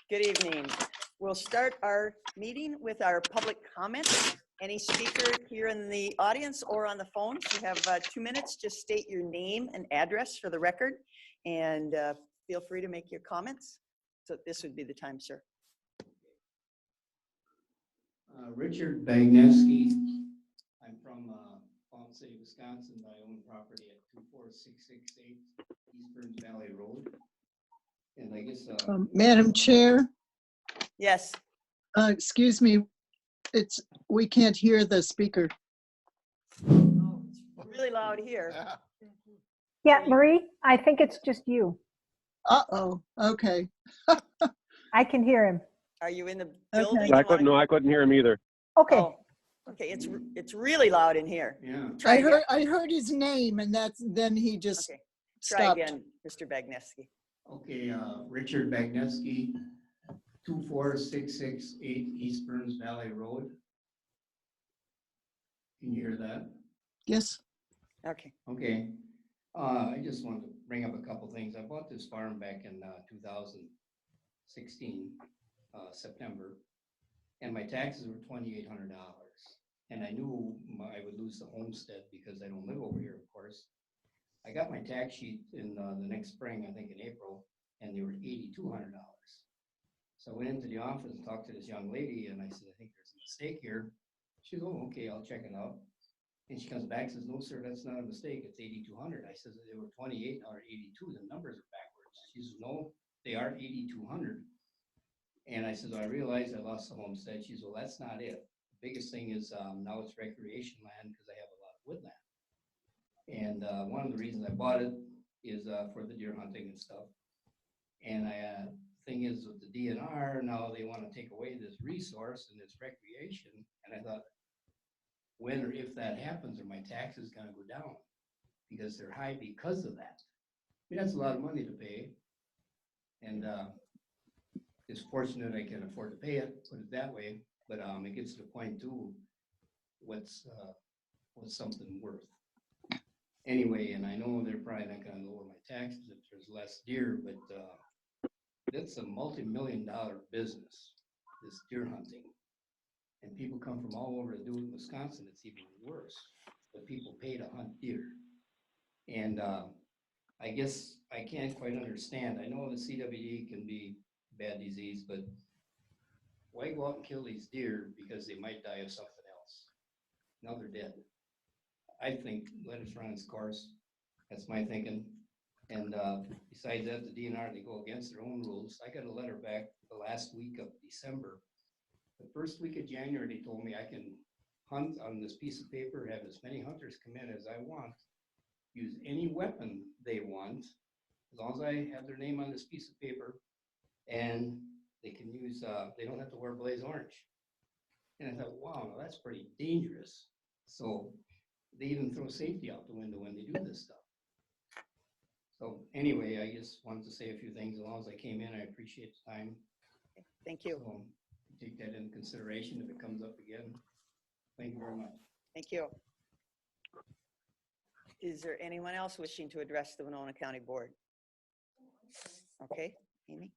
Good evening. We'll start our meeting with our public comment. Any speaker here in the audience or on the phone, you have 2 minutes. Just state your name and address for the record, and feel free to make your comments. So this would be the time, sir. Richard Bagneski. I'm from Palm City, Wisconsin. I own property at 24668 East Burns Valley Road. And I guess Madam Chair, Yes. excuse me, we can't hear the speaker. Oh, it's really loud here. Yeah, Marie, I think it's just you. Uh-oh, okay. I can hear him. Are you in the Okay. building? I couldn't hear him either. Okay. Oh, okay. It's really loud in here. yeah. Try again. I heard his name and then he just Okay. Try stopped. again, Mr. Bagneski. Okay, Richard Bagneski, 24668 East Burns Valley Road. Can you hear that? Yes. Okay. Okay. I just wanted to bring up a couple things. I bought this farm back in 2016, September, and my taxes were $2,800. And I knew I would lose the homestead because I don't live over here, of course. I got my tax sheet in the next spring, I think in April, and they were $8,200. So I went into the office and talked to this young lady, and I said, I think there's a mistake here. She goes, oh, okay, I'll check it out. And she comes back and says, no, sir, that's not a mistake. It's $8,200. I said, they were 28 or 82. The numbers are backwards. She says, no, they are 8,200. And I said, I realized I lost the homestead. She says, well, that's not it. The biggest thing is now it's recreation land because I have a lot of woodland. And one of the reasons I bought it is for the deer hunting and stuff. And thing is with the DNR, now they want to take away this resource and this recreation. And I thought, when or if that happens, are my taxes going to go down? Because they're high because of that. I mean, that's a lot of money to pay. And it's fortunate I can afford to pay it, put it that way. But it gets to the point too, what's something worth? Anyway, and I know they're probably not going to lower my taxes if there's less deer, but that's a multi-million-dollar business, this deer hunting. And people come from all over to do it in Wisconsin. It's even worse. But people pay to hunt deer. And I guess I can't quite understand. I know the CWD can be bad disease, but why go out and kill these deer because they might die of something else? Now they're dead. I think let us run its course. That's my thinking. And besides that, the DNR, they go against their own rules. I got a letter back the last week of December. The first week of January, they told me I can hunt on this piece of paper, have as many hunters come in as I want, use any weapon they want, as long as I have their name on this piece of paper, and they can use, they don't have to wear blaze orange. And I thought, wow, that's pretty dangerous. So they even throw safety out the window when they do this stuff. So anyway, I just wanted to say a few things. As long as I came in, I appreciate the time. Thank you. So, take that into consideration if it comes up again. Thank you very much. Thank you. Is there anyone else wishing to address the Winona County Board? Okay, Amy.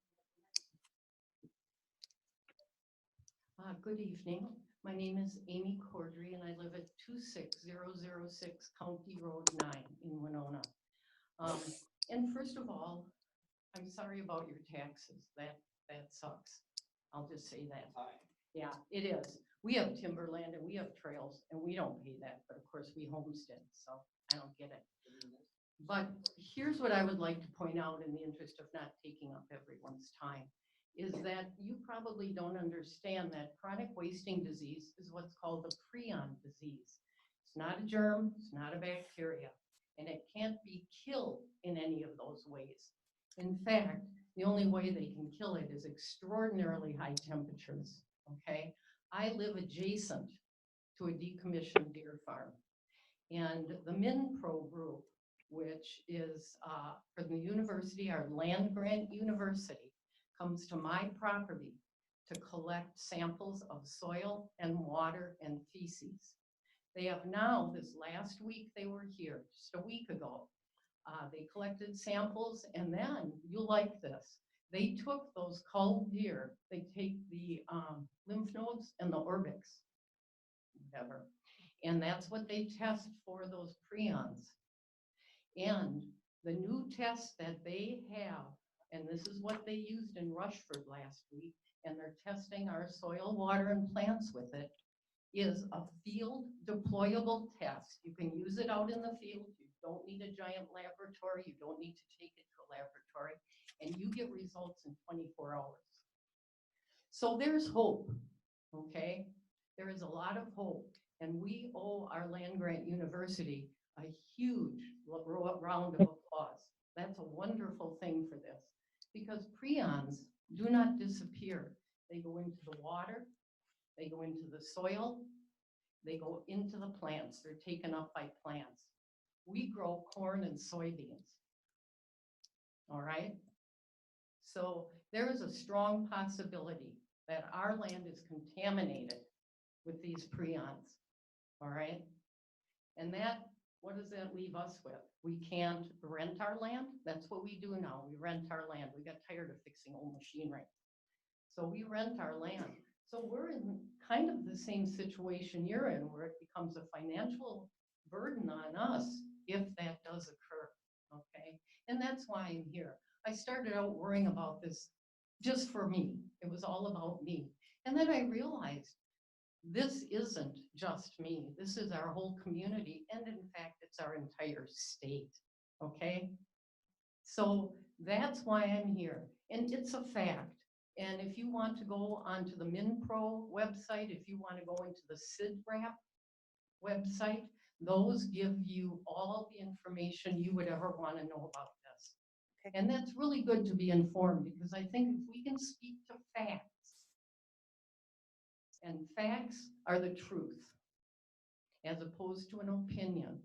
Good evening. My name is Amy Cordry, and I live at 26006 County Road 9 in Winona. And first of all, I'm sorry about your taxes. That sucks. I'll just say that. Yeah, it is. We have timberland and we have trails, and we don't pay that. But of course, we homestead, so I don't get it. But here's what I would like to point out in the interest of not taking up everyone's time, is that you probably don't understand that chronic wasting disease is what's called a prion disease. It's not a germ, it's not a bacteria, and it can't be killed in any of those ways. In fact, the only way they can kill it is extraordinarily high temperatures, okay? I live adjacent to a decommissioned deer farm, and the MinPro group, which is for the university, our land grant university, comes to my property to collect samples of soil and water and feces. They have now, this last week they were here, just a week ago, They collected samples, and then, you like this, they took those culled deer, they take the lymph nodes and the orbits, whatever, and that's what they test for those prions. And the new test that they have, and this is what they used in Rushford last week, and they're testing our soil, water, and plants with it, is a field deployable test. You can use it out in the field. You don't need a giant laboratory. You don't need to take it to a laboratory, and you get results in 24 hours. So there's hope, okay? There is a lot of hope, and we owe our land-grant university a huge round of applause. That's a wonderful thing for this, because prions do not disappear. They go into the water, they go into the soil, they go into the plants. They're taken up by plants. We grow corn and soybeans, all right? So there is a strong possibility that our land is contaminated with these prions, all right? And that, what does that leave us with? We can't rent our land. That's what we do now. We rent our land. We got tired of fixing old machinery. So we rent our land. So we're in kind of the same situation you're in, where it becomes a financial burden on us if that does occur, okay? And that's why I'm here. I started out worrying about this just for me. It was all about me. And then I realized this isn't just me. This is our whole community. And in fact, it's our entire state, okay? So that's why I'm here. And it's a fact. And if you want to go onto the MinPro website, if you want to go into the SIDRAP website, those give you all the information you would ever want to know about this. Okay. And that's really good to be informed, because I think if we can speak to facts, and facts are the truth, as opposed to an opinion,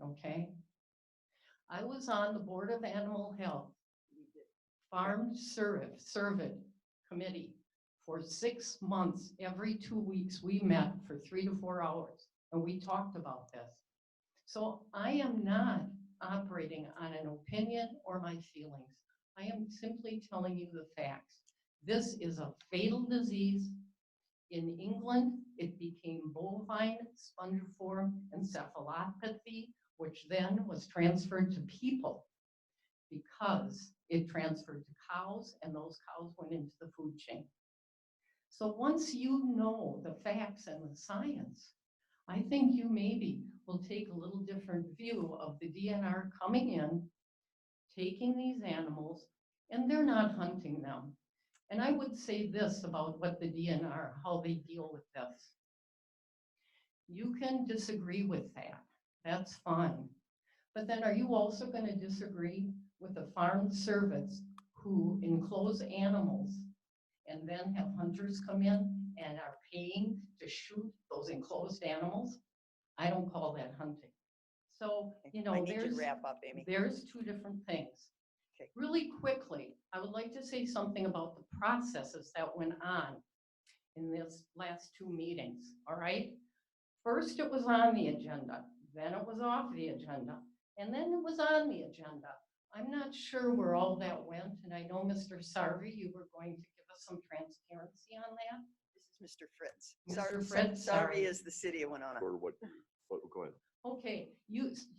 okay? I was on the Board of Animal Health, Farm Service Committee for 6 months. Every 2 weeks, we met for 3 to 4 hours, and we talked about this. So I am not operating on an opinion or my feelings. I am simply telling you the facts. This is a fatal disease. In England, it became bovine spongiform encephalopathy, which then was transferred to people because it transferred to cows, and those cows went into the food chain. So once you know the facts and the science, I think you maybe will take a little different view of the DNR coming in, taking these animals, and they're not hunting them. And I would say this about what the DNR, how they deal with this. You can disagree with that. That's fine. But then are you also going to disagree with the Farm Service who enclose animals and then have hunters come in and are paying to shoot those enclosed animals? I don't call that hunting. So, you know, I need you to wrap up, Amy. there's two different things. Okay. Really quickly, I would like to say something about the processes that went on in this last 2 meetings, all right? First, it was on the agenda, then it was off the agenda, and then it was on the agenda. I'm not sure where all that went, and I know, Mr. Sarvi, you were going to give us some transparency on that. This is Mr. Fritz. Mr. Fritz, Sarvi sorry. is the city of Winona. Or what, go ahead. Okay,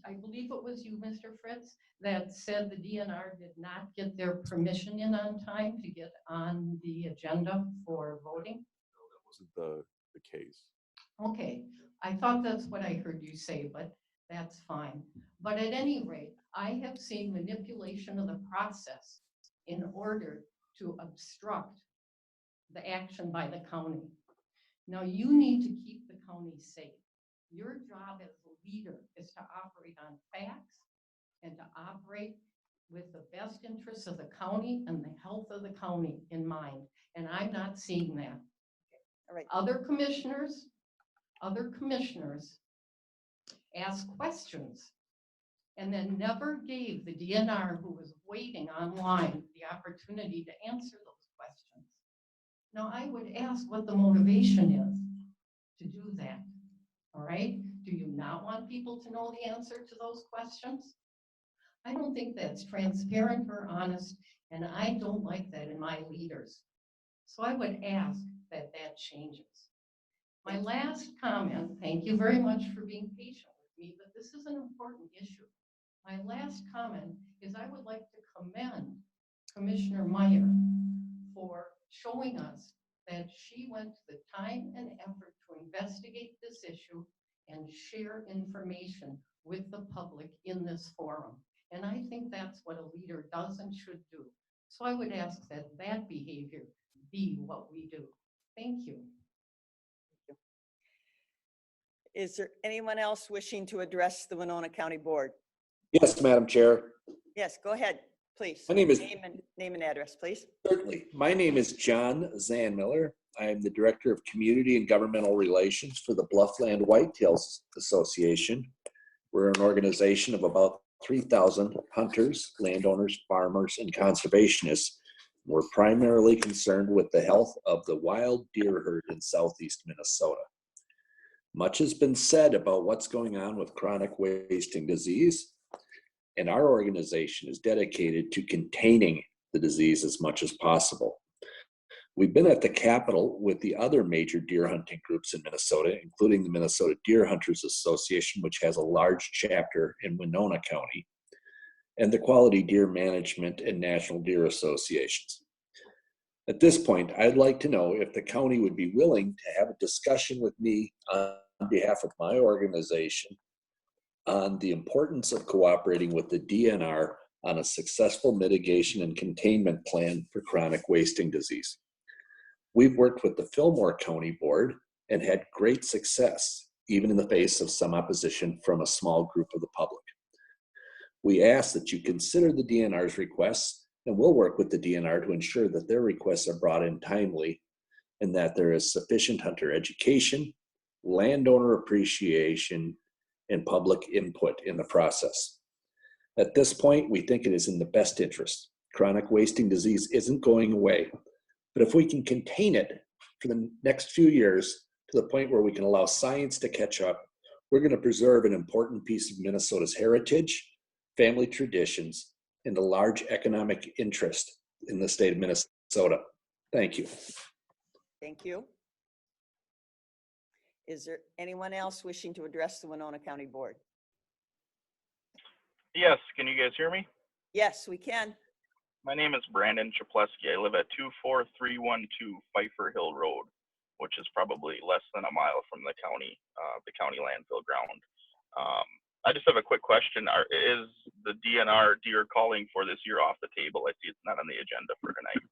I believe it was you, Mr. Fritz, that said the DNR did not get their permission in on time to get on the agenda for voting? No, that wasn't the case. Okay, I thought that's what I heard you say, but that's fine. But at any rate, I have seen manipulation of the process in order to obstruct the action by the county. Now, you need to keep the county safe. Your job as a leader is to operate on facts and to operate with the best interests of the county and the health of the county in mind. And I'm not seeing that. All right. Other commissioners asked questions and then never gave the DNR, who was waiting online, the opportunity to answer those questions. Now, I would ask what the motivation is to do that. All right? Do you not want people to know the answer to those questions? I don't think that's transparent or honest, and I don't like that in my leaders. So I would ask that that changes. My last comment, thank you very much for being patient with me, but this is an important issue. My last comment is I would like to commend Commissioner Meyer for showing us that she went to the time and effort to investigate this issue and share information with the public in this forum. And I think that's what a leader does and should do. So I would ask that that behavior be what we do. Thank you. Is there anyone else wishing to address the Winona County Board? Yes, Madam Chair. Yes, go ahead, please. My name is- Name and address, please. Certainly. My name is John Zanmiller. I am the Director of Community and Governmental Relations for the Bluffland Whitetails Association. We're an organization of about 3,000 hunters, landowners, farmers, and conservationists. We're primarily concerned with the health of the wild deer herd in southeast Minnesota. Much has been said about what's going on with chronic wasting disease, and our organization is dedicated to containing the disease as much as possible. We've been at the Capitol with the other major deer hunting groups in Minnesota, including the Minnesota Deer Hunters Association, which has a large chapter in Winona County, and the Quality Deer Management and National Deer Associations. At this point, I'd like to know if the county would be willing to have a discussion with me on behalf of my organization on the importance of cooperating with the DNR on a successful mitigation and containment plan for chronic wasting disease. We've worked with the Fillmore County Board and had great success, even in the face of some opposition from a small group of the public. We ask that you consider the DNR's requests, and we'll work with the DNR to ensure that their requests are brought in timely and that there is sufficient hunter education, landowner appreciation, and public input in the process. At this point, we think it is in the best interest. Chronic wasting disease isn't going away, but if we can contain it for the next few years to the point where we can allow science to catch up, we're going to preserve an important piece of Minnesota's heritage, family traditions, and a large economic interest in the state of Minnesota. Thank you. Thank you. Is there anyone else wishing to address the Winona County Board? Yes, can you guys hear me? Yes, we can. My name is Brandon Chaplesky. I live at 24312 Pfeiffer Hill Road, which is probably less than a mile from the county landfill ground. I just have a quick question. Is the DNR deer calling for this year off the table? I see it's not on the agenda for tonight.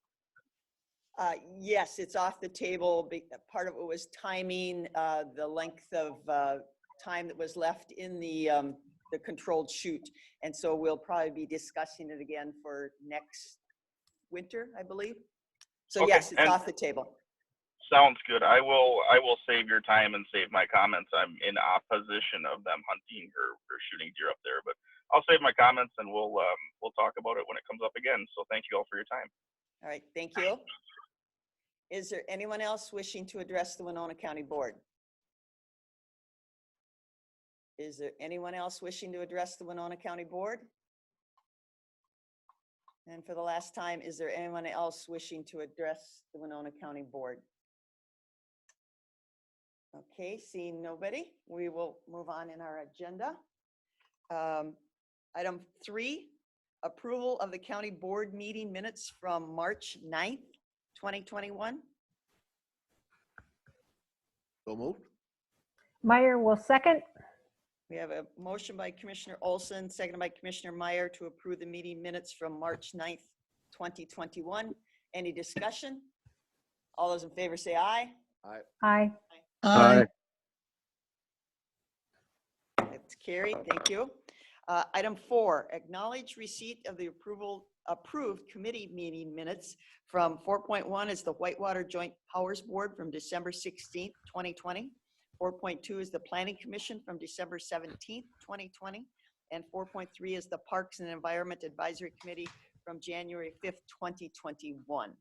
Yes, it's off the table. Part of it was timing, the length of time that was left in the controlled shoot. And so we'll probably be discussing it again for next winter, I believe. So Okay, yes, it's and- off the table. Sounds good. I will save your time and save my comments. I'm in opposition of them hunting or shooting deer up there, but I'll save my comments and we'll talk about it when it comes up again. So thank you all for your time. All right, thank you. Is there anyone else wishing to address the Winona County Board? Is there anyone else wishing to address the Winona County Board? And for the last time, is there anyone else wishing to address the Winona County Board? Okay, seeing nobody, we will move on in our agenda. Item 3, approval of the county board meeting minutes from March 9th, 2021. So moved? Meyer will second. We have a motion by Commissioner Olson, seconded by Commissioner Meyer to approve the meeting minutes from March 9th, 2021. Any discussion? All those in favor say aye. Aye. Aye. That's carried. Thank you. Item 4, acknowledge receipt of the approved committee meeting minutes from 4.1 is the Whitewater Joint Powers Board from December 16th, 2020. 4.2 is the Planning Commission from December 17th, 2020. And 4.3 is the Parks and Environment Advisory Committee from January 5th, 2021.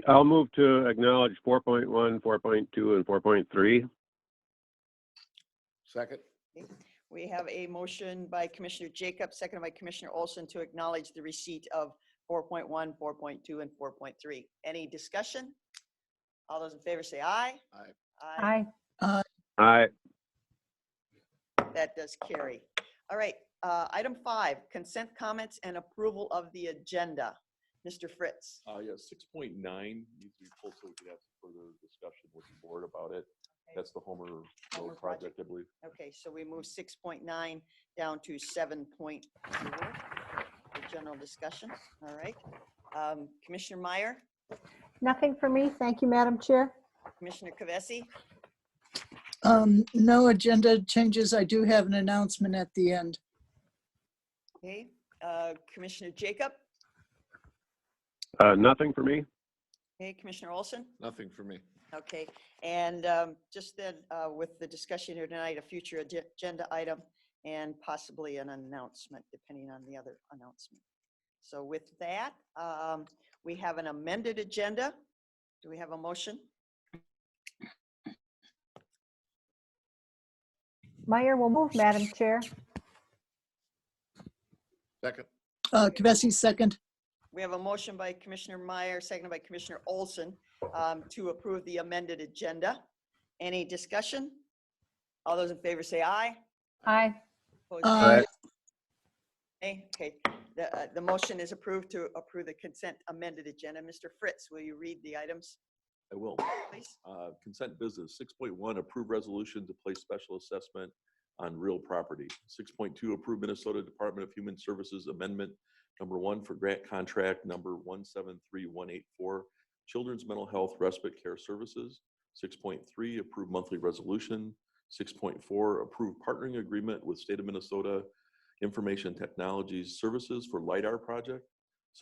I'll move to acknowledge 4.1, 4.2, and 4.3. Second? We have a motion by Commissioner Jacob, seconded by Commissioner Olson to acknowledge the receipt of 4.1, 4.2, and 4.3. Any discussion? All those in favor say aye. Aye. Aye. That does carry. All right, item 5, consent comments and approval of the agenda. Mr. Fritz. Yeah, 6.9 needs to be pulled so we can have some further discussion with the board about it. That's the Homer Homer Road project, I believe. Okay, so we move 6.9 down to 7.0 for general discussion. All right. Commissioner Meyer, Nothing for me. Thank you, Madam Chair. Commissioner Kavesi, No agenda changes. I do have an announcement at the end. okay. Commissioner Jacob, Nothing for me. okay. Commissioner Olson, Nothing for me. okay. And just then with the discussion here tonight, a future agenda item and possibly an announcement, depending on the other announcement. So with that, we have an amended agenda. Do we have a motion? Meyer will move, Madam Chair. Second. Kavesi, second. We have a motion by Commissioner Meyer, seconded by Commissioner Olson to approve the amended agenda. Any discussion? All those in favor say aye. Aye. Opposed, Aye. nay? Okay, the motion is approved to approve the consent amended agenda. Mr. Fritz, will you read the items, I will. please? Consent business. 6.1, approve resolution to place special assessment on real property. 6.2, approve Minnesota Department of Human Services Amendment number 1 for grant contract number 173184, Children's Mental Health Respite Care Services. 6.3, approve monthly resolution. 6.4, approve partnering agreement with State of Minnesota Information Technologies Services for LIDAR project.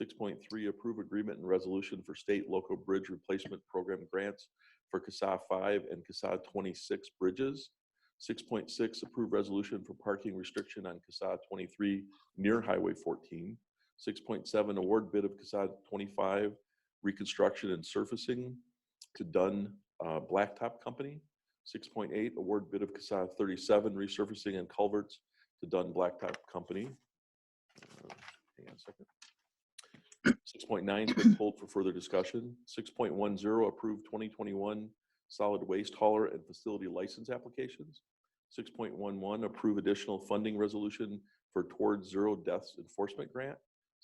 6.3, approve agreement and resolution for state local bridge replacement program grants for CASA 5 and CASA 26 bridges. 6.6, approve resolution for parking restriction on CASA 23 near Highway 14. 6.7, award bid of CASA 25 reconstruction and surfacing to Dunn Blacktop Company. 6.8, award bid of CASA 37 resurfacing and culverts to Dunn Blacktop Company. Hang on a second. 6.9 has been pulled for further discussion. 6.10, approve 2021 solid waste hauler and facility license applications. 6.11, approve additional funding resolution for Towards Zero Deaths Enforcement Grant.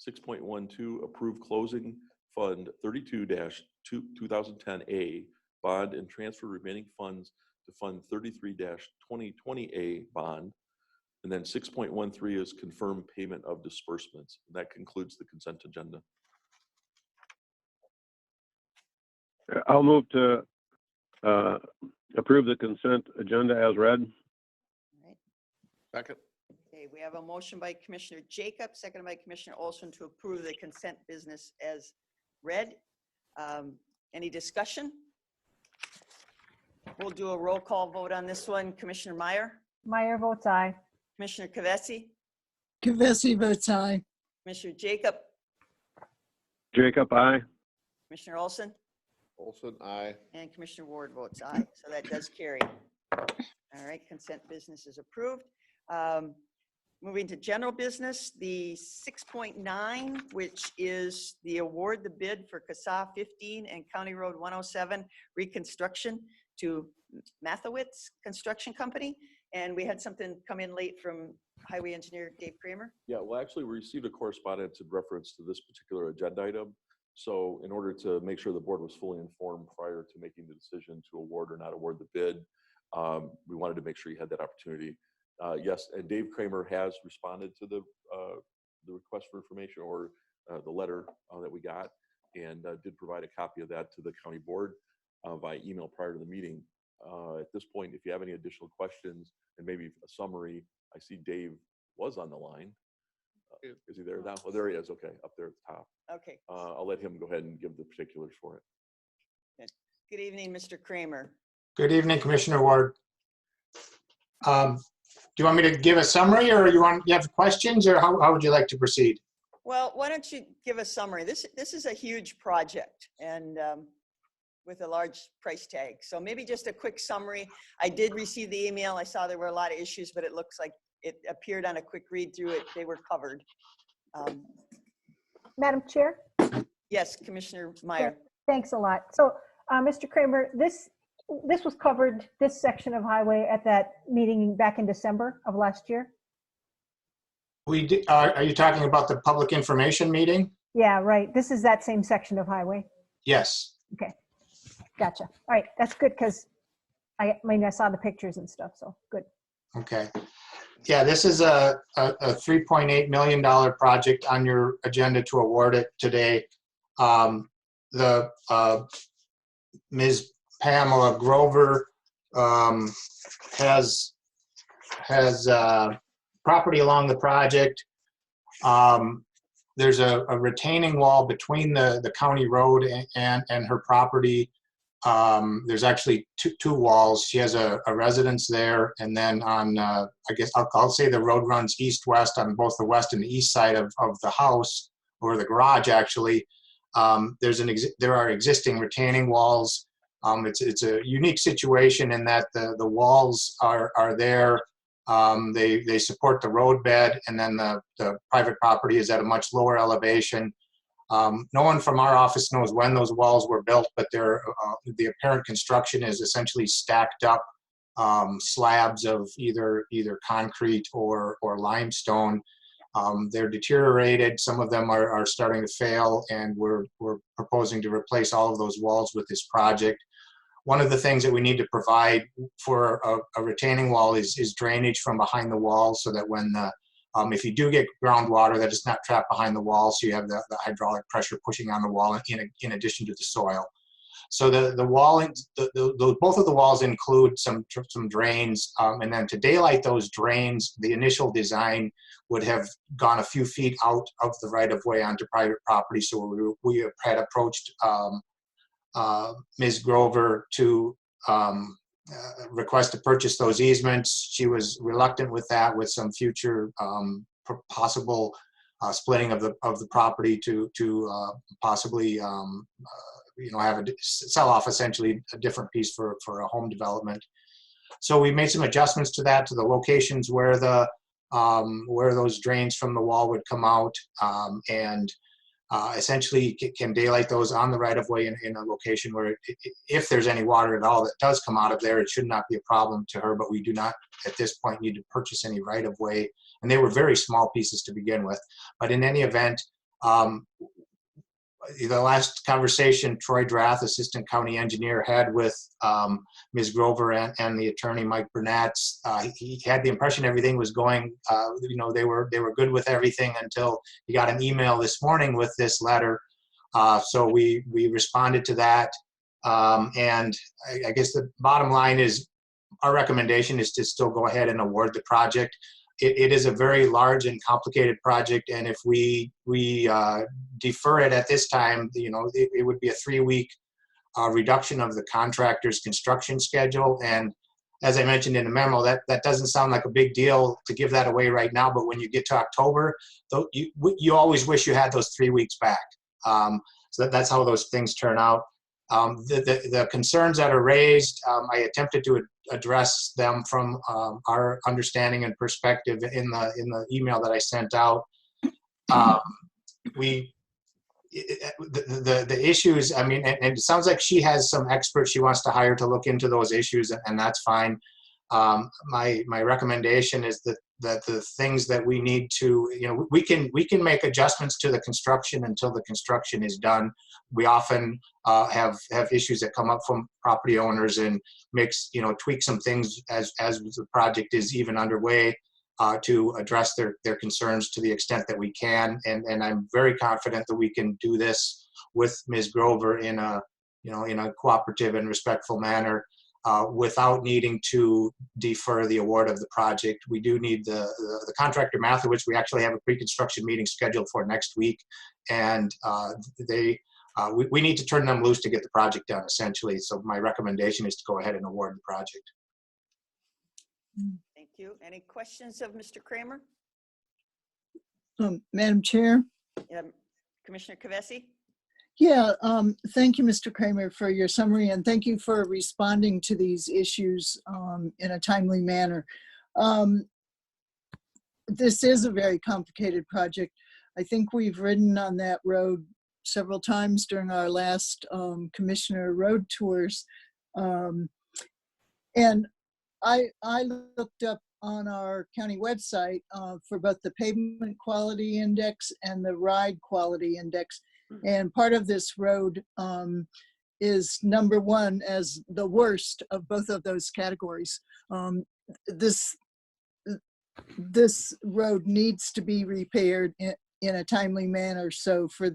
6.12, approve closing fund 32-2010A bond and transfer remaining funds to fund 33-2020A bond. And then 6.13 is confirm payment of disbursements. And that concludes the consent agenda. I'll move to approve the consent agenda as read. All right. Second. Okay, we have a motion by Commissioner Jacob, seconded by Commissioner Olson to approve the consent business as read. Any discussion? We'll do a roll call vote on this one. Commissioner Meyer, Meyer votes aye. Commissioner Kavesi, Kavesi votes aye. Commissioner Jacob, Jacob, aye. Commissioner Olson, Olson, aye. and Commissioner Ward votes aye. So that does carry. All right, consent business is approved. Moving to general business, the 6.9, which is the award the bid for CASA 15 and County Road 107 reconstruction to Mathowitz Construction Company. And we had something come in late from Highway Engineer Dave Kramer. Yeah, well, actually, we received a correspondence in reference to this particular agenda item. So in order to make sure the board was fully informed prior to making the decision to award or not award the bid, we wanted to make sure you had that opportunity. Yes, and Dave Kramer has responded to the request for information or the letter that we got, and did provide a copy of that to the county board by email prior to the meeting. At this point, if you have any additional questions and maybe a summary, I see Dave was on the line. Is he there now? Oh, there he is. Okay, up there at the top. Okay. I'll let him go ahead and give the particulars for it. Good evening, Mr. Kramer. Good evening, Commissioner Ward. Do you want me to give a summary, or you have questions, or how would you like to proceed? Well, why don't you give a summary? This is a huge project and with a large price tag. So maybe just a quick summary. I did receive the email. I saw there were a lot of issues, but it looks like it appeared on a quick read through it, they were covered. Madam Chair? Yes, Commissioner Meyer. Thanks a lot. So, Mr. Kramer, this was covered, this section of highway at that meeting back in December of last year? We did, are you talking about the public information meeting? Yeah, right. This is that same section of highway. Yes. Okay, gotcha. All right, that's good because I saw the pictures and stuff, so good. Okay. Yeah, this is a $3.8 million project on your agenda to award it today. Ms. Pamela Grover has property along the project. There's a retaining wall between the county road and her property. There's actually two walls. She has a residence there, and then on, I guess I'll say the road runs east-west on both the west and the east side of the house, or the garage actually. There are existing retaining walls. It's a unique situation in that the walls are there. They support the roadbed, and then the private property is at a much lower elevation. No one from our office knows when those walls were built, but the apparent construction is essentially stacked up slabs of either concrete or limestone. They're deteriorated. Some of them are starting to fail, and we're proposing to replace all of those walls with this project. One of the things that we need to provide for a retaining wall is drainage from behind the wall, so that when if you do get groundwater, that it's not trapped behind the wall, so you have the hydraulic pressure pushing on the wall in addition to the soil. So the wall, both of the walls include some drains, and then to daylight those drains, the initial design would have gone a few feet out of the right-of-way onto private property. So we had approached Ms. Grover to request to purchase those easements. She was reluctant with that, with some future possible splitting of the property to possibly sell off essentially a different piece for a home development. So we made some adjustments to that, to the locations where those drains from the wall would come out, and essentially can daylight those on the right-of-way in a location where if there's any water at all that does come out of there, it should not be a problem to her, but we do not at this point need to purchase any right-of-way. And they were very small pieces to begin with. But in any event, the last conversation Troy Drath, Assistant County Engineer, had with Ms. Grover and the attorney Mike Burnett, he had the impression everything was going, they were good with everything until he got an email this morning with this letter. So we responded to that. And I guess the bottom line is our recommendation is to still go ahead and award the project. It is a very large and complicated project, and if we defer it at this time, it would be a 3-week reduction of the contractor's construction schedule. And as I mentioned in the memo, that doesn't sound like a big deal to give that away right now, but when you get to October, you always wish you had those 3 weeks back. So that's how those things turn out. The concerns that are raised, I attempted to address them from our understanding and perspective in the email that I sent out. The issues, I mean, and it sounds like she has some experts she wants to hire to look into those issues, and that's fine. My recommendation is that the things that we need to, we can make adjustments to the construction until the construction is done. We often have issues that come up from property owners and tweak some things as the project is even underway to address their concerns to the extent that we can. And I'm very confident that we can do this with Ms. Grover in a cooperative and respectful manner. Without needing to defer the award of the project. We do need the contractor, Mathewitz. We actually have a pre-construction meeting scheduled for next week, and we need to turn them loose to get the project done, essentially. So my recommendation is to go ahead and award the project. Thank you. Any questions of Mr. Kramer? Madam Chair? Commissioner Kavesi? Yeah, thank you, Mr. Kramer, for your summary, and thank you for responding to these issues in a timely manner. this is a very complicated project. I think we've ridden on that road several times during our last commissioner road tours. And I looked up on our county website for both the pavement quality index and the ride quality index. And part of this road is number one as the worst of both of those categories. This road needs to be repaired in a timely manner. So for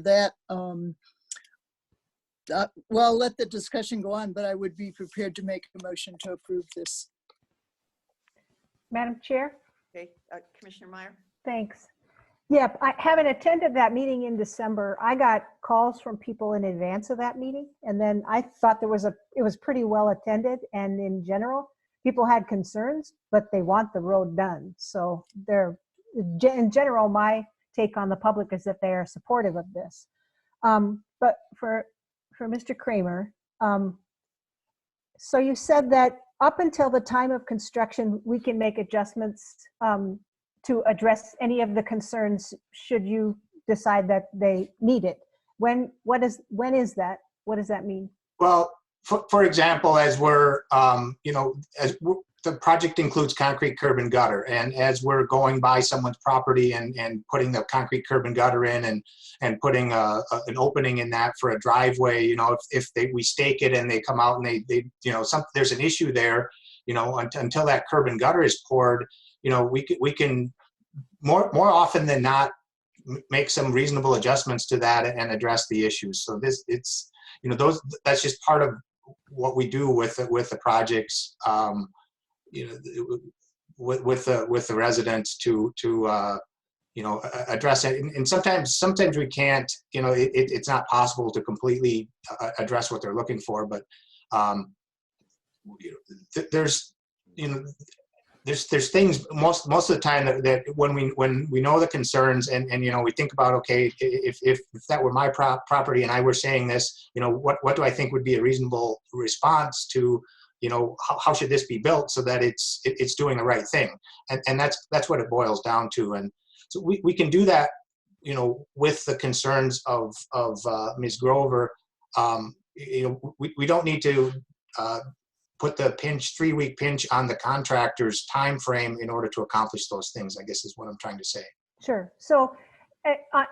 that, well, I'll let the discussion go on, but I would be prepared to make a motion to approve this. Madam Chair? Okay, Commissioner Meyer? Thanks. Yep, I haven't attended that meeting in December. I got calls from people in advance of that meeting, and then I thought it was pretty well attended, and in general, people had concerns, but they want the road done. So in general, my take on the public is that they are supportive of this. But for Mr. Kramer, so you said that up until the time of construction, we can make adjustments to address any of the concerns should you decide that they need it. When is that? What does that mean? Well, for example, as we're, the project includes concrete curb and gutter, and as we're going by someone's property and putting the concrete curb and gutter in and putting an opening in that for a driveway, if we stake it and they come out and they there's an issue there, until that curb and gutter is poured, we can more often than not make some reasonable adjustments to that and address the issues. So that's just part of what we do with the projects, with the residents to address it. And sometimes we can't, it's not possible to completely address what they're looking for, but there's things most of the time that when we know the concerns and we think about, okay, if that were my property and I were saying this, what do I think would be a reasonable response to, how should this be built so that it's doing the right thing, and that's what it boils down to. And so we can do that, with the concerns of Ms. Grover. We don't need to put the 3-week pinch on the contractor's time frame in order to accomplish those things, I guess is what I'm trying to say. Sure. So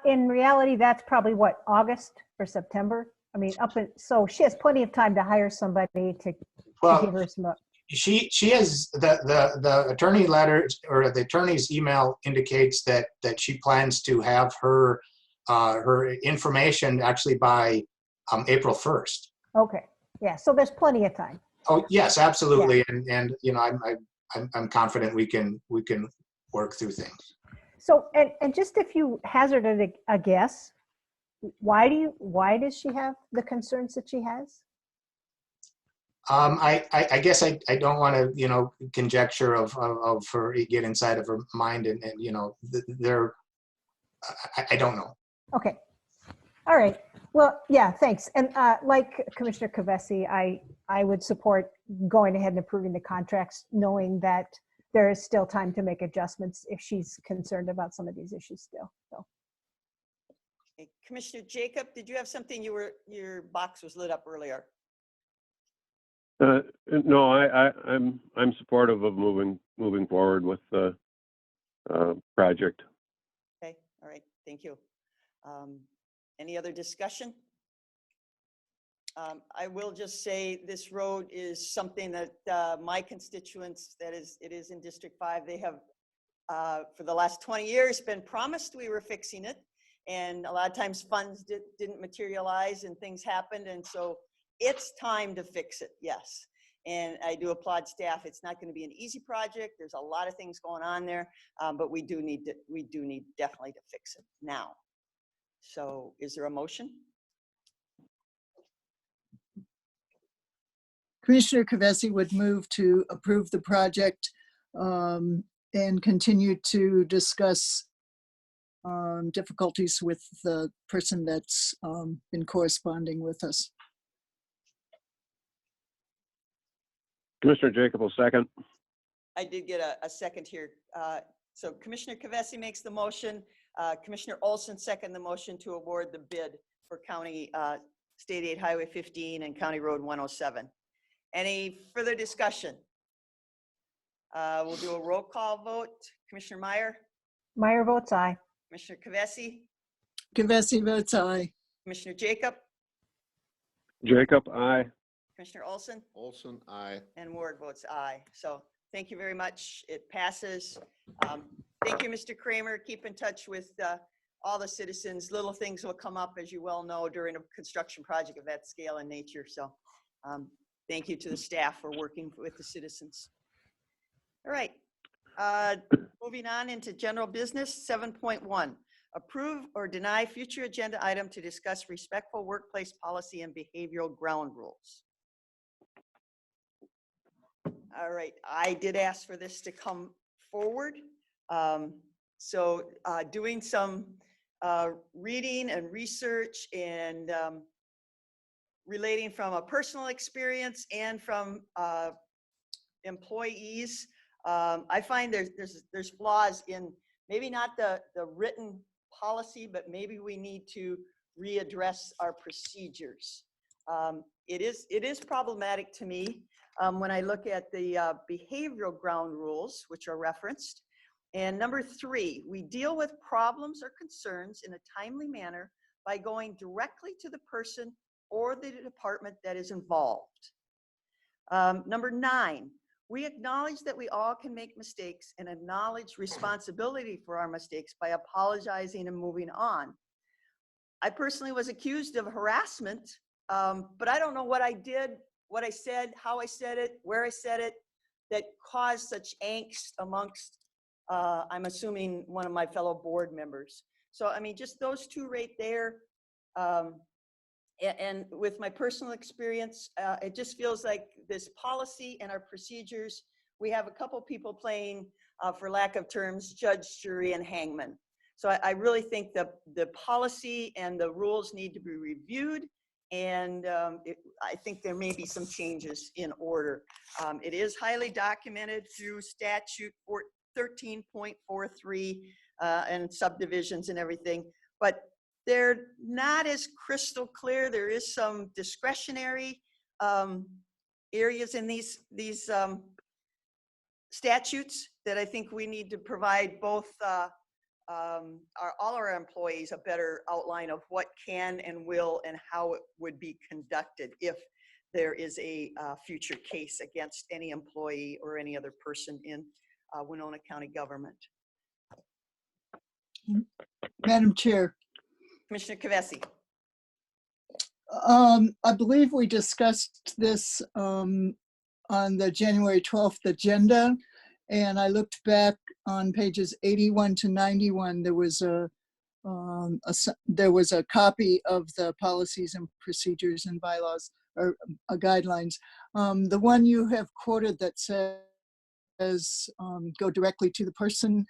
in reality, that's probably what, August or September? I mean, so she has plenty of time to hire somebody to give her some. She has the attorney letter, or the attorney's email indicates that she plans to have her information actually by April 1st. Okay. Yeah. So there's plenty of time. Oh yes, absolutely. Yeah. And I'm confident we can work through things. So and just if you hazarded a guess, why does she have the concerns that she has? I guess I don't want to conjecture of her, get inside of her mind and I don't know. Okay. All right. Well, yeah, thanks. And like Commissioner Kavesi, I would support going ahead and approving the contracts, knowing that there is still time to make adjustments if she's concerned about some of these issues still. So. Okay. Commissioner Jacob, did you have something your box was lit up earlier? No, I'm supportive of moving forward with the project. Okay. All right. Thank you. Any other discussion? I will just say this road is something that my constituents, it is in District 5, they have for the last 20 years been promised we were fixing it. And a lot of times funds didn't materialize and things happened. And so it's time to fix it, yes. And I do applaud staff. It's not going to be an easy project. There's a lot of things going on there, but we do need definitely to fix it now. So is there a motion? Commissioner Kavesi would move to approve the project and continue to discuss difficulties with the person that's been corresponding with us. Commissioner Jacob will second. I did get a second here. So Commissioner Kavesi makes the motion. Commissioner Olson second the motion to award the bid for County State Aid Highway 15 and County Road 107. Any further discussion? We'll do a roll call vote. Commissioner Meyer, Meyer votes aye. Commissioner Kavesi, Kavesi votes aye. Commissioner Jacob, Jacob, aye. Commissioner Olson, Olson, aye. and Ward votes aye. So thank you very much. It passes. Thank you, Mr. Kramer. Keep in touch with all the citizens. Little things will come up, as you well know, during a construction project of that scale and nature. So thank you to the staff for working with the citizens. All right. Moving on into general business, 7.1. Approve or deny future agenda item to discuss respectful workplace policy and behavioral ground rules. All right, I did ask for this to come forward. Doing some reading and research and relating from a personal experience and from employees, I find there's flaws in maybe not the written policy, but maybe we need to readdress our procedures. It is problematic to me when I look at the behavioral ground rules, which are referenced. And number 3, we deal with problems or concerns in a timely manner by going directly to the person or the department that is involved. Number 9, we acknowledge that we all can make mistakes and acknowledge responsibility for our mistakes by apologizing and moving on. I personally was accused of harassment, but I don't know what I did, what I said, how I said it, where I said it, that caused such angst amongst, I'm assuming, one of my fellow board members. So, I mean, just those two right there. And with my personal experience, it just feels like this policy and our procedures, we have a couple people playing, for lack of terms, judge, jury, and hangman. So I really think that the policy and the rules need to be reviewed, and I think there may be some changes in order. It is highly documented through statute 13.43 and subdivisions and everything, but they're not as crystal clear. There is some discretionary areas in these statutes that I think we need to provide both all our employees a better outline of what can and will and how it would be conducted if there is a future case against any employee or any other person in Winona County government. Madam Chair, Commissioner Kavesi. I believe we discussed this on the January 12th agenda, and I looked back on pages 81 to 91. There was a copy of the policies and procedures and bylaws or guidelines. The one you have quoted that says go directly to the person.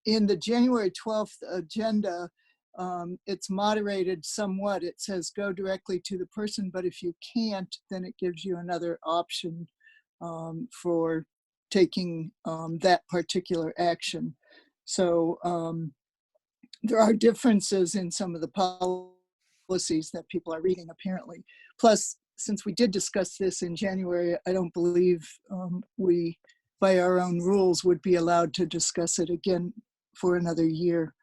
In the January 12th agenda, it's moderated somewhat. It says go directly to the person, but if you can't, then it gives you another option for taking that particular action. So there are differences in some of the policies that people are reading, apparently. Plus, since we did discuss this in January, I don't believe we, by our own rules, would be allowed to discuss it again for another year.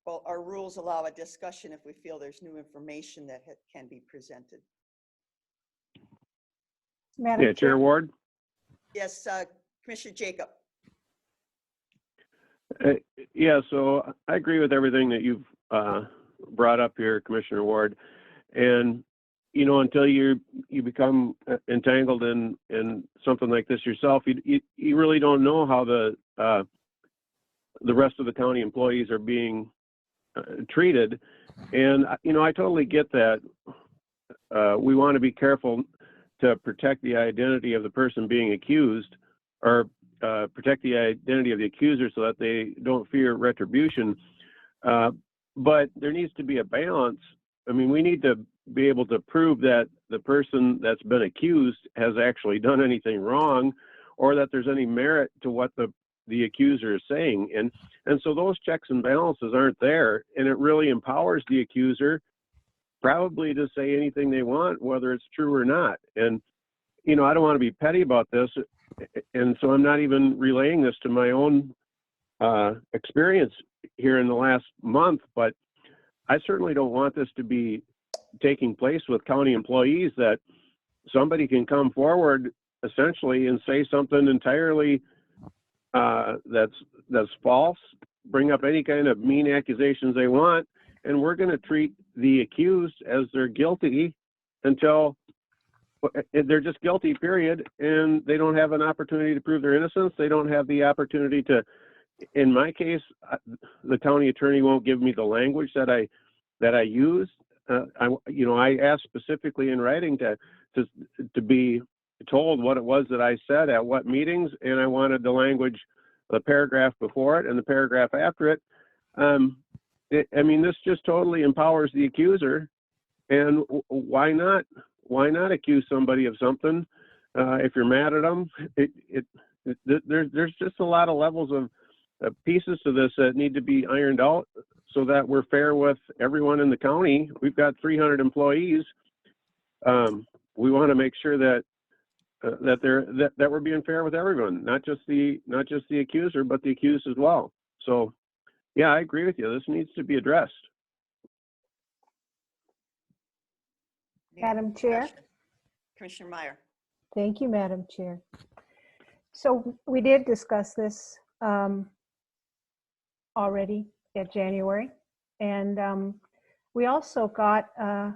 Well, our rules allow a discussion if we feel there's new information that can be presented. Madam Yeah, Chair Ward. Yes, Commissioner Jacob. Yeah, so I agree with everything that you've brought up here, Commissioner Ward. And, you know, until you become entangled in something like this yourself, you really don't know how the rest of the county employees are being treated. And, you know, I totally get that. We want to be careful to protect the identity of the person being accused, or protect the identity of the accuser so that they don't fear retribution. But there needs to be a balance. I mean, we need to be able to prove that the person that's been accused has actually done anything wrong, or that there's any merit to what the accuser is saying. And so those checks and balances aren't there, and it really empowers the accuser probably to say anything they want, whether it's true or not. And, you know, I don't want to be petty about this, and so I'm not even relaying this to my own experience here in the last month, but I certainly don't want this to be taking place with county employees, that somebody can come forward essentially and say something entirely that's false, bring up any kind of mean accusations they want, and we're going to treat the accused as they're guilty until they're just guilty, period, and they don't have an opportunity to prove their innocence. They don't have the opportunity to, in my case, the county attorney won't give me the language that I use. I asked specifically in writing to be told what it was that I said at what meetings, and I wanted the language, the paragraph before it and the paragraph after it. This just totally empowers the accuser, and why not accuse somebody of something if you're mad at them? There's just a lot of levels of pieces to this that need to be ironed out so that we're fair with everyone in the county. We've got 300 employees. We want to make sure that we're being fair with everyone, not just the accuser, but the accused as well. So, yeah, I agree with you. This needs to be addressed. Madam Chair. Commissioner Meyer. Thank you, Madam Chair. So we did discuss this already at January, and we also got a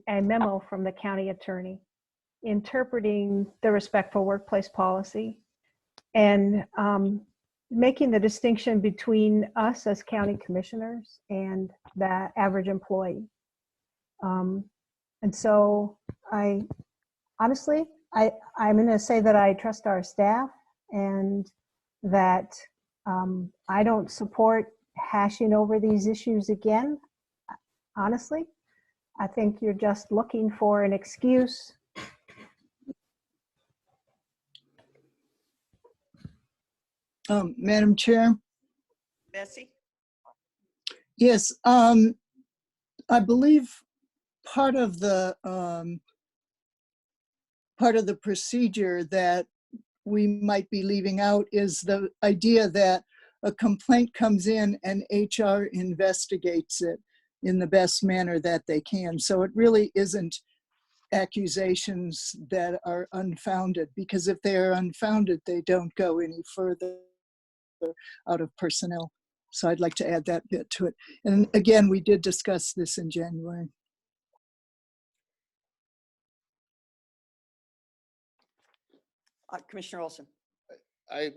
memo from the county attorney interpreting the respectful workplace policy and making the distinction between us as county commissioners and the average employee. And so I'm going to say that I trust our staff, and that I don't support hashing over these issues again. Honestly, I think you're just looking for an excuse. Madam Chair? Bessie? Yes, I believe part of the procedure that we might be leaving out is the idea that a complaint comes in and HR investigates it in the best manner that they can. So it really isn't accusations that are unfounded, because if they are unfounded, they don't go any further out of personnel. So I'd like to add that bit to it. And again, we did discuss this in January. Commissioner Olson. I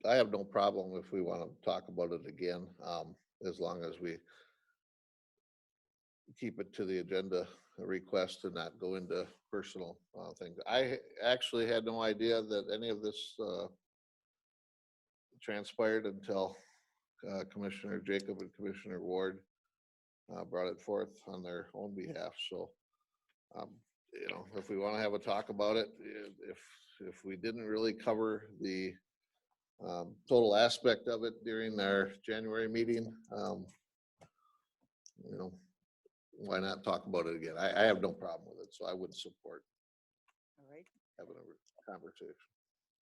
have no problem if we want to talk about it again, as long as we keep it to the agenda request and not go into personal things. I actually had no idea that any of this transpired until Commissioner Jacob and Commissioner Ward brought it forth on their own behalf. So, if we want to have a talk about it, if we didn't really cover the total aspect of it during our January meeting, why not talk about it again? I have no problem with it, so I would support All right. having a conversation.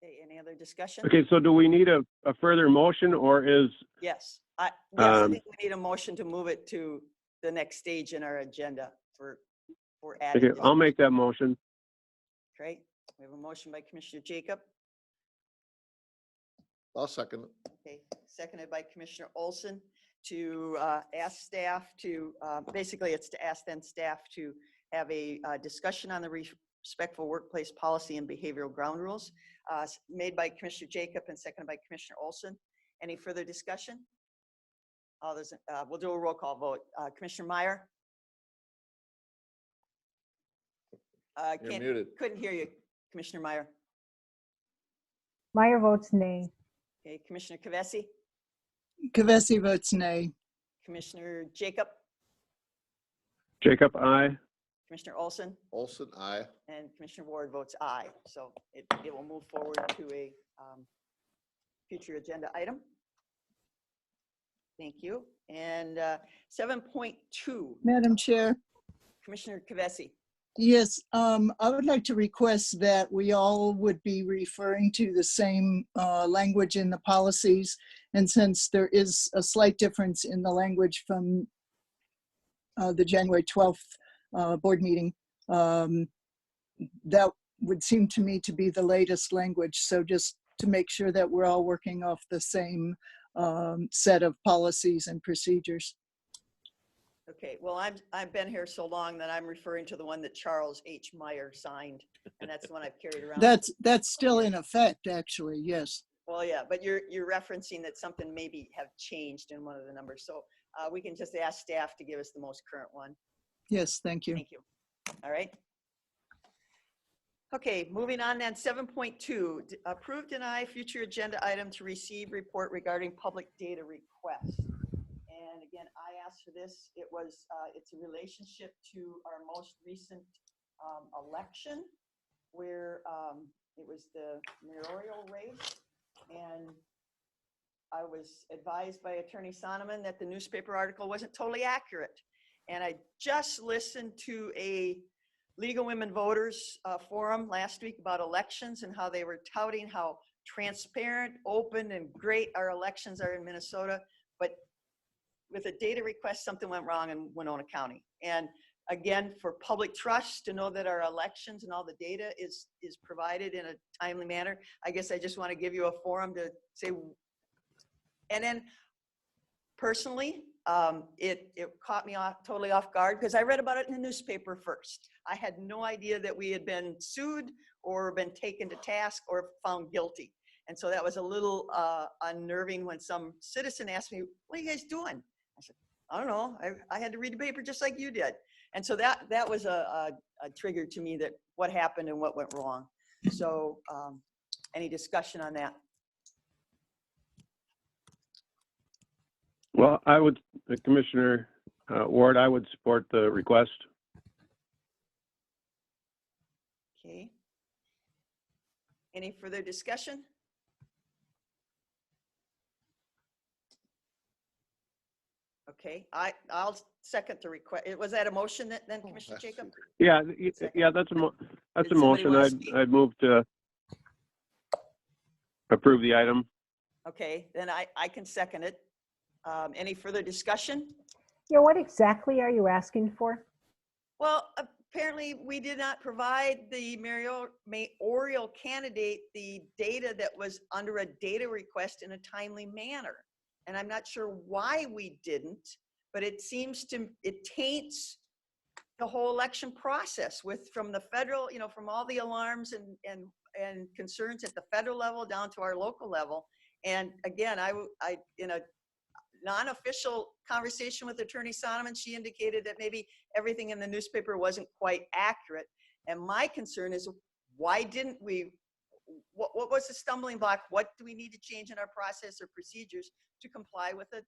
Okay, any other discussion? Okay, so do we need a further motion, or is? Yes, I think we need a motion to move it to the next stage in our agenda for adding. Okay, I'll make that motion. Okay, we have a motion by Commissioner Jacob. I'll second it. Okay, seconded by Commissioner Olson to ask staff to, basically it's to ask then staff to have a discussion on the respectful workplace policy and behavioral ground rules, made by Commissioner Jacob and seconded by Commissioner Olson. Any further discussion? We'll do a roll call vote. Commissioner Meyer? You're muted. Couldn't hear you, Commissioner Meyer. Meyer votes nay. Okay, Commissioner Kavesi? Kavesi votes nay. Commissioner Jacob? Jacob, aye. Commissioner Olson, Olson, aye. and Commissioner Ward votes aye. So it will move forward to a future agenda item. Thank you. And 7.2, Madam Chair. Commissioner Kavesi. Yes, I would like to request that we all would be referring to the same language in the policies. And since there is a slight difference in the language from the January 12th board meeting, that would seem to me to be the latest language. So just to make sure that we're all working off the same set of policies and procedures. Okay, well, I've been here so long that I'm referring to the one that Charles H. Meyer signed, and that's the one I've carried around. That's still in effect, actually, yes. Well, yeah, but you're referencing that something maybe have changed in one of the numbers. So we can just ask staff to give us the most current one. Yes, thank you. Thank you. All right. Okay, moving on then, 7.2, approve, deny future agenda item to receive report regarding public data requests. And again, I asked for this. It's a relationship to our most recent election where it was the mayoral race. And I was advised by Attorney Sonneman that the newspaper article wasn't totally accurate. And I just listened to a League of Women Voters forum last week about elections and how they were touting how transparent, open, and great our elections are in Minnesota. But with a data request, something went wrong in Winona County. And again, for public trust to know that our elections and all the data is provided in a timely manner, I guess I just want to give you a forum to say. And then personally, it caught me totally off guard because I read about it in the newspaper first. I had no idea that we had been sued or been taken to task or found guilty. And so that was a little unnerving when some citizen asked me, "What are you guys doing?" I said, "I don't know. I had to read the paper just like you did." And so that was a trigger to me that what happened and what went wrong. So any discussion on that? Well, I would, Commissioner Ward, I would support the request. Okay. Any further discussion? Okay, I'll second the request. Was that a motion then, Commissioner Jacob? Yeah, yeah, that's a Did somebody motion. wanna speak? I'd move to approve the item. Okay, then I can second it. Any further discussion? Yeah, what exactly are you asking for? Well, apparently we did not provide the mayoral candidate the data that was under a data request in a timely manner. And I'm not sure why we didn't, but it seems it taints the whole election process from the federal, from all the alarms and concerns at the federal level down to our local level. And again, I in a non-official conversation with Attorney Sonneman, she indicated that maybe everything in the newspaper wasn't quite accurate. And my concern is, why didn't we, what was the stumbling block? What do we need to change in our process or procedures to comply with a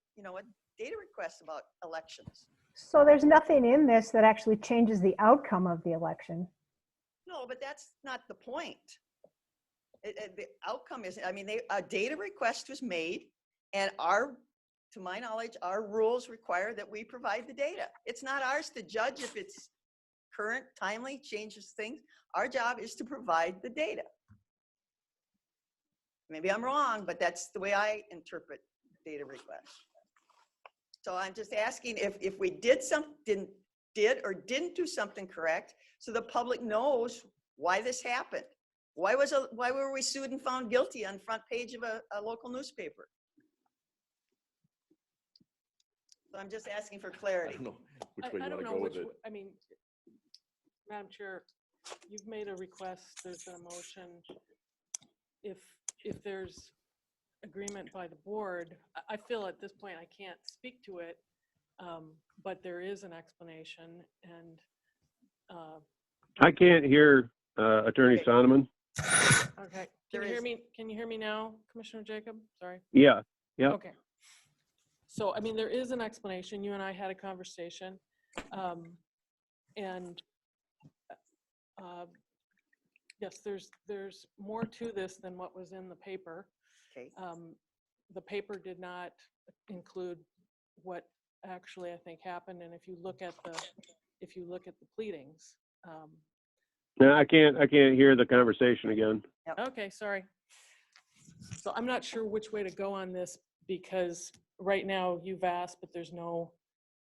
data request about elections? So there's nothing in this that actually changes the outcome of the election. No, but that's not the point. The outcome is, a data request was made, and to my knowledge, our rules require that we provide the data. It's not ours to judge if it's current, timely, changes things. Our job is to provide the data. Maybe I'm wrong, but that's the way I interpret data requests. So I'm just asking if we did or didn't do something correct, so the public knows why this happened. Why were we sued and found guilty on front page of a local newspaper? So I'm just asking for I clarity. don't know which way you I want don't to know go which, with it. I mean, Madam Chair, you've made a request, there's been a motion. If there's agreement by the board, I feel at this point I can't speak to it, but there is an explanation and. I can't hear Attorney Okay. Sonneman. Okay, There can you hear is- me? Can you hear me now, Commissioner Jacob? Sorry. Yeah, yeah. Okay. So, there is an explanation. You and I had a conversation. And Yes, there's more to this than what was in the paper. Okay, The paper did not include what actually I think happened, and if you look at the pleadings. No, I can't hear the conversation again. Okay, sorry. So I'm not sure which way to go on this, because right now you've asked, but there's no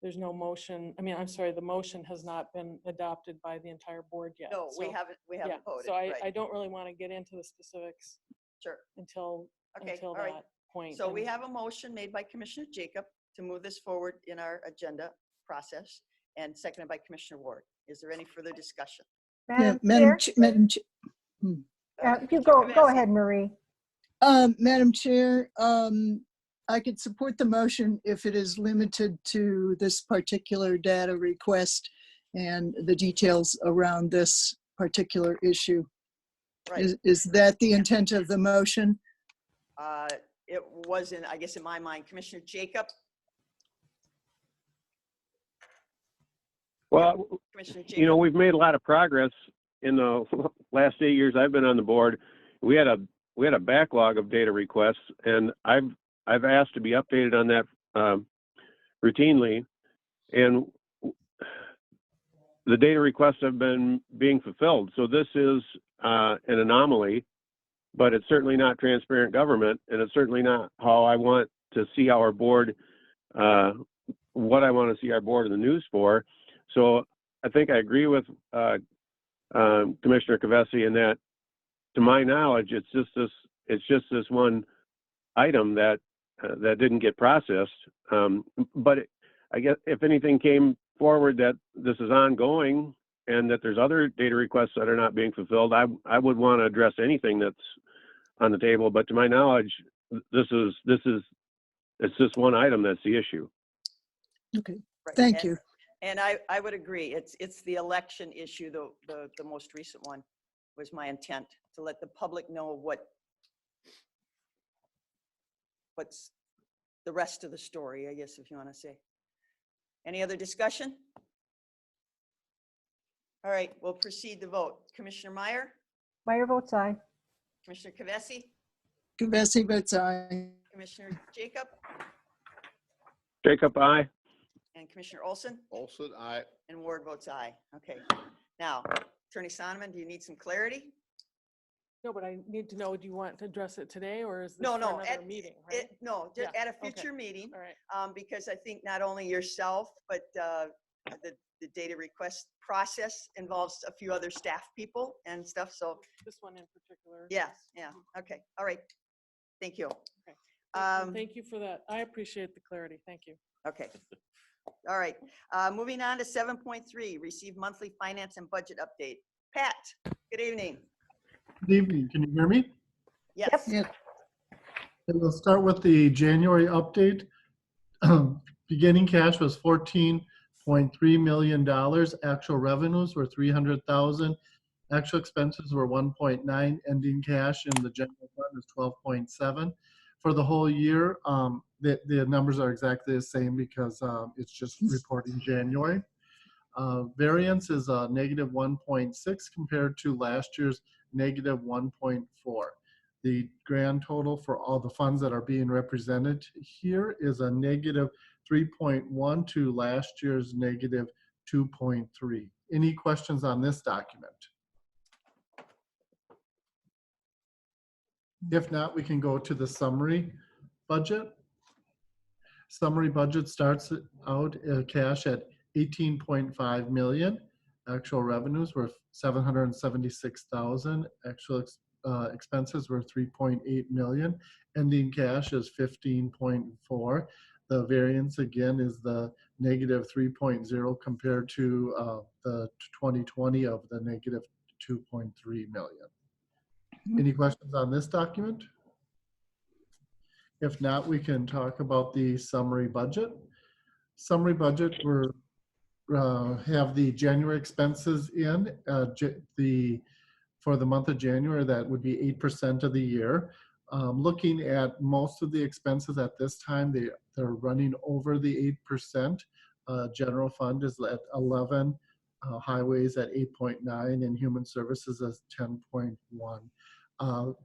motion. I mean, I'm sorry, the motion has not been adopted by the entire board yet. no, we So, haven't yeah, voted, so I right, don't really want to get into the specifics sure. until Okay, all right. that point. So we And- have a motion made by Commissioner Jacob to move this forward in our agenda process and seconded by Commissioner Ward. Is there any further discussion? Yeah, Madam Chair, Madam, Ch- you Commissioner go Kavesi. ahead, Marie. Madam Chair, I could support the motion if it is limited to this particular data request and the details around this particular issue. Right. Is that the intent of the motion? It wasn't, I guess in my mind, Commissioner Jacob, Well, Commissioner you know, Jacob. we've made a lot of progress in the last 8 years I've been on the board. We had a backlog of data requests, and I've asked to be updated on that routinely, and the data requests have been being fulfilled. So this is an anomaly, but it's certainly not transparent government, and it's certainly not how I want to see our board, what I want to see our board in the news for. So I think I agree with Commissioner Kavesi in that, to my knowledge, it's just this one item that didn't get processed. But I guess if anything came forward that this is ongoing and that there's other data requests that are not being fulfilled, I would want to address anything that's on the table. But to my knowledge, it's just one item that's the issue. Okay, Right. thank you. And I would agree. It's the election issue, the most recent one was my intent, to let the public know what's the rest of the story, I guess, if you want to say. Any other discussion? All right, we'll proceed to vote. Commissioner Meyer, Meyer votes aye. Commissioner Kavesi, Kavesi votes aye. Commissioner Jacob, Jacob, aye. and Commissioner Olson, Olson, aye. and Ward votes aye. Okay. Now, Attorney Sonneman, do you need some clarity? No, but I need to know, do you want to address it today, or is this No, for no, another meeting, right? No, just Yeah, at a okay. future meeting. All right. Because I think not only yourself, but the data request process involves a few other staff people and stuff. So This one in particular. yeah, is- yeah. Okay. All right. Thank you. And thank you for that. I appreciate the clarity. Thank you. Okay. All right. Moving on to 7.3, receive monthly finance and budget update. Pat, good evening. Good evening. Can you hear me? Yes. Yeah. Okay, we'll start with the January update. Beginning cash was $14.3 million. Actual revenues were $300,000. Actual expenses were 1.9. Ending cash in the general fund is 12.7. For the whole year, the numbers are exactly the same because it's just reporting January. Variance is a negative 1.6 compared to last year's negative 1.4. The grand total for all the funds that are being represented here is a negative 3.1 to last year's negative 2.3. Any questions on this document? If not, we can go to the summary budget. Summary budget starts out cash at 18.5 million. Actual revenues were 776,000. Actual expenses were 3.8 million. Ending cash is 15.4. The variance again is the negative 3.0 compared to the 2020 of the negative 2.3 million. Any questions on this document? If not, we can talk about the summary budget. Summary budget, we're have the January expenses in for the month of January. That would be 8% of the year. Looking at most of the expenses at this time, they're running over the 8%. General fund is at 11. highways at 8.9, and human services as 10.1.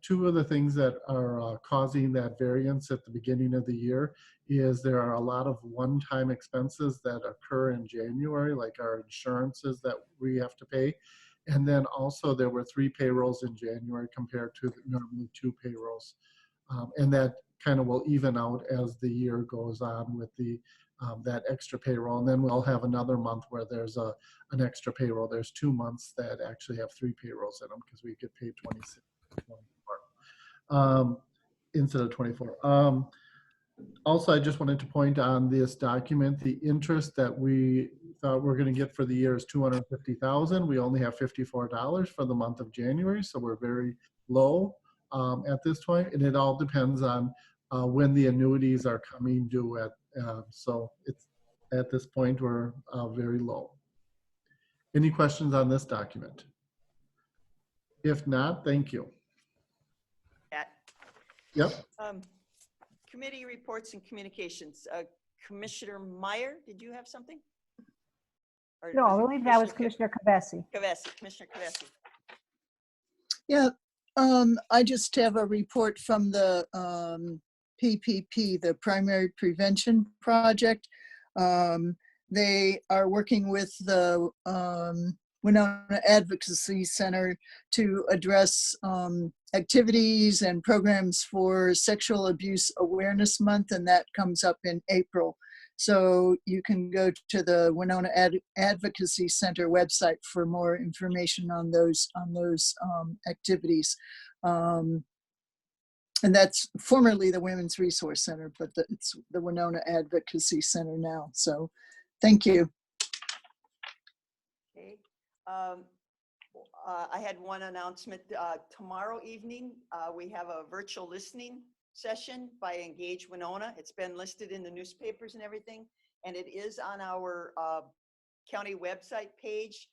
Two of the things that are causing that variance at the beginning of the year is there are a lot of one-time expenses that occur in January, like our insurances that we have to pay. And then also there were 3 payrolls in January compared to normally 2 payrolls. And that kind of will even out as the year goes on with the that extra payroll. And then we'll have another month where there's an extra payroll. There's 2 months that actually have 3 payrolls in them because we get paid 26, 24 instead of 24. Also, I just wanted to point on this document, the interest that we thought we're going to get for the year is $250,000. We only have $54 for the month of January, so we're very low at this point, and it all depends on when the annuities are coming due at. So it's at this point we're very low. Any questions on this document? If not, thank you. Pat? Yep. Committee reports and communications. Commissioner Meyer, did you have something? Or No, I was it believe that was Commissioner Kavesi. Commissioner Kavesi. Yeah, I just have a report from the PPP, the Primary Prevention Project. They are working with the Winona Advocacy Center to address activities and programs for Sexual Abuse Awareness Month, and that comes up in April. So you can go to the Winona Advocacy Center website for more information on those activities. And that's formerly the Women's Resource Center, but it's the Winona Advocacy Center now. So thank you. Okay. I had one announcement. Tomorrow evening, we have a virtual listening session by Engage Winona. It's been listed in the newspapers and everything, and it is on our county website page.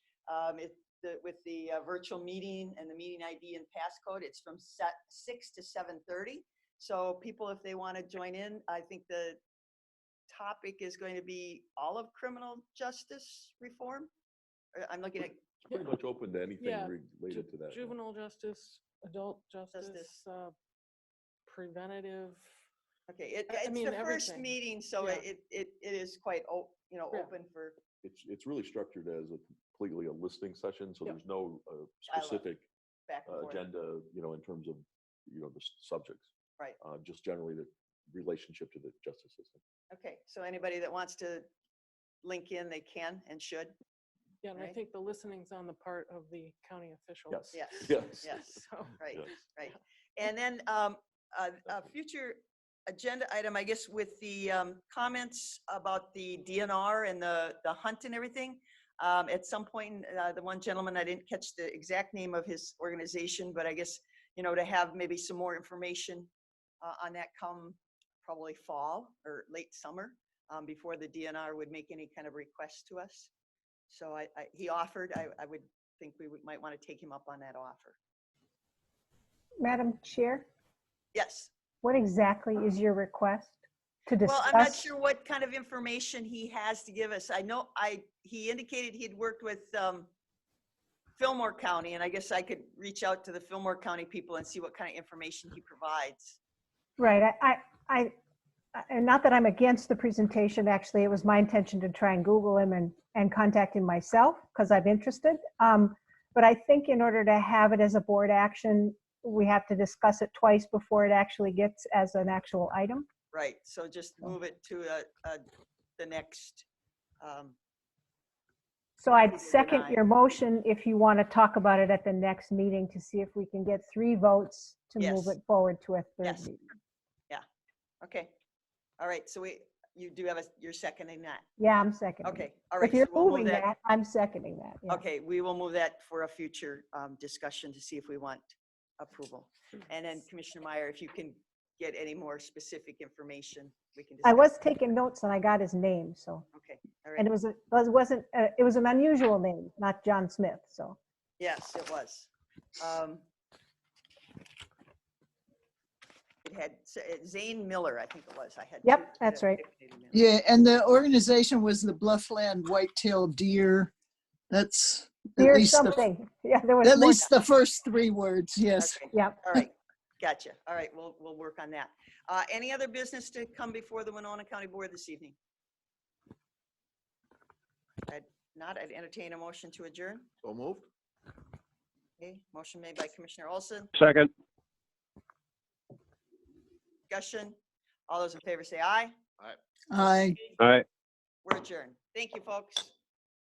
With the virtual meeting and the meeting ID and passcode, it's from 6 to 7:30. So people, if they want to join in, I think the topic is going to be all of criminal justice reform. I'm looking at Pretty much open to anything Yeah, related to that. Juvenile justice, adult justice, preventative. Okay, I it's mean, the first everything. meeting, so Yeah. it is quite Yeah. open for. It's really structured as a completely a listening session, so Yep. there's no I love specific back and forth. agenda, in terms of, the subjects. Right. Just generally the relationship to the justice system. Okay, so anybody that wants to link in, they can and should. Yeah, and I Right. think the listening's on the part of the county officials. Yes. Yes. Yes. Yes. So, Right. Yes. Right. And then a future agenda item, I guess, with the comments about the DNR and the hunt and everything. At some point, the one gentleman, I didn't catch the exact name of his organization, but I guess, to have maybe some more information on that come probably fall or late summer before the DNR would make any kind of request to us. So he offered, I would think we might want to take him up on that offer. Madam Chair, Yes. what exactly is your request to discuss? Well, I'm not sure what kind of information he has to give us. I know he indicated he'd worked with Fillmore County, and I guess I could reach out to the Fillmore County people and see what kind of information he provides. Right. And not that I'm against the presentation, actually, it was my intention to try and Google him and contact him myself because I'm interested. But I think in order to have it as a board action, we have to discuss it twice before it actually gets as an actual item. Right. So just move it to the next. So I'd Either second deny. your motion if you want to talk about it at the next meeting to see if we can get 3 votes to move Yes. it forward to a third Yes. meeting. Okay. All right. So you do have you're seconding that. Yeah, I'm seconding. Okay. it. All right. If you're so we'll move moving that, I'm seconding that. yeah. Okay, we will move that for a future discussion to see if we want approval. And then Commissioner Meyer, if you can get any more specific information, we can discuss. I was taking notes and I got his name, so. Okay, all And right. it was an unusual name, not John Smith, so. Yes, it was. It had Zane Miller, I think it was. I had. Yep, two that's right. designated members. Yeah, and the organization was the Bluffland Whitetail Deer That's at Here's least something. Yeah, there was at more. least the first 3 words. Yes. Okay. Yeah. All right, gotcha. All right, we'll work on that. Any other business to come before the Winona County Board this evening? I'd entertain a motion to adjourn. So moved. Okay, motion made by Commissioner Olson. Second. Discussion. All those in favor say aye. Aye. All right. We're adjourned. Thank you, folks.